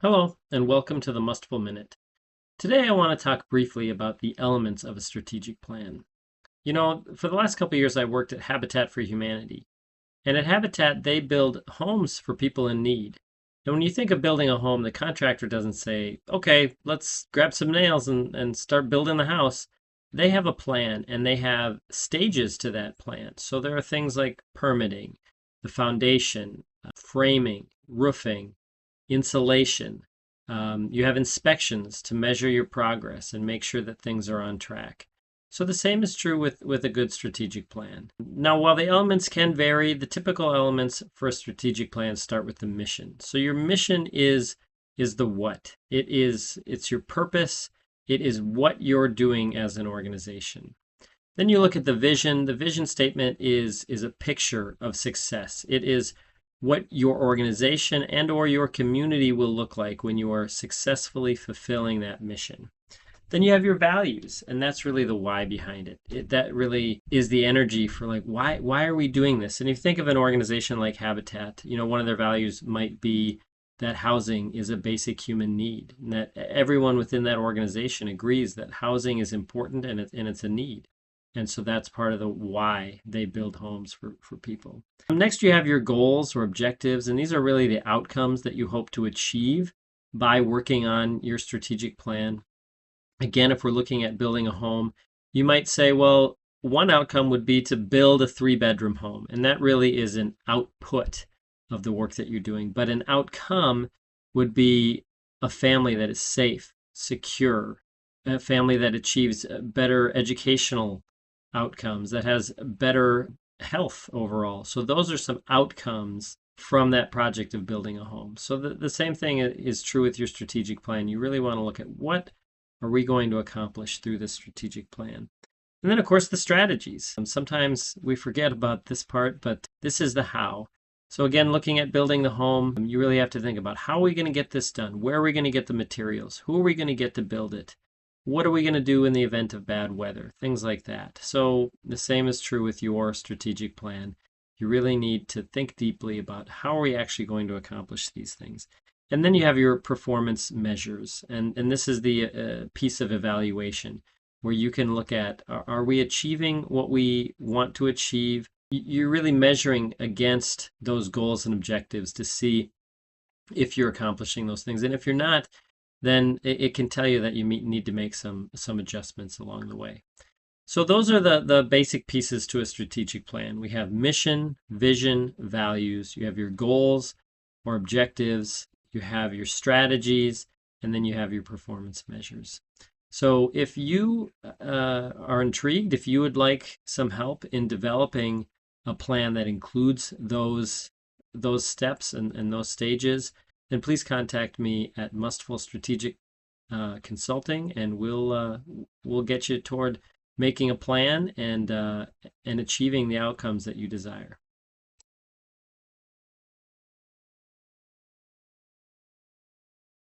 Hello, and welcome to the Mustful Minute. Today I want to talk briefly about the elements of a strategic plan. For the last couple of years, I worked at Habitat for Humanity. And at Habitat, they build homes for people in need. And when you think of building a home, the contractor doesn't say, okay, let's grab some nails and start building the house. They have a plan and they have stages to that plan. So there are things like permitting, the foundation, framing, roofing, insulation. You have inspections to measure your progress and make sure that things are on track. So the same is true with a good strategic plan. Now, while the elements can vary, the typical elements for a strategic plan start with the mission. So your mission is the what. It's your purpose. It is what you're doing as an organization. Then you look at the vision. The vision statement is a picture of success. It is what your organization and or your community will look like when you are successfully fulfilling that mission. Then you have your values, and that's really the why behind it. That really is the energy for like why are we doing this? And if you think of an organization like Habitat, one of their values might be that housing is a basic human need, and that everyone within that organization agrees that housing is important and it's a need. And so that's part of the why they build homes for people. Next, you have your goals or objectives, and these are really the outcomes that you hope to achieve by working on your strategic plan. Again, if we're looking at building a home, you might say, well, one outcome would be to build a 3-bedroom home, and that really is an output of the work that you're doing. But an outcome would be a family that is safe, secure, a family that achieves better educational outcomes, that has better health overall. So those are some outcomes from that project of building a home. So the same thing is true with your strategic plan. You really want to look at what are we going to accomplish through this strategic plan. And then, of course, the strategies. Sometimes we forget about this part, but this is the how. So again, looking at building the home, you really have to think about how are we going to get this done? Where are we going to get the materials? Who are we going to get to build it? What are we going to do in the event of bad weather? Things like that. So the same is true with your strategic plan. You really need to think deeply about how are we actually going to accomplish these things. And then you have your performance measures. And this is the piece of evaluation where you can look at, are we achieving what we want to achieve? You're really measuring against those goals and objectives to see if you're accomplishing those things. And if you're not, then it can tell you that you need to make some adjustments along the way. So those are the basic pieces to a strategic plan. We have mission, vision, values. You have your goals or objectives. You have your strategies, and then you have your performance measures. So if you are intrigued, if you would like some help in developing a plan that includes those steps and those stages, then please contact me at Mustful Strategic Consulting, and we'll get you toward making a plan and achieving the outcomes that you desire.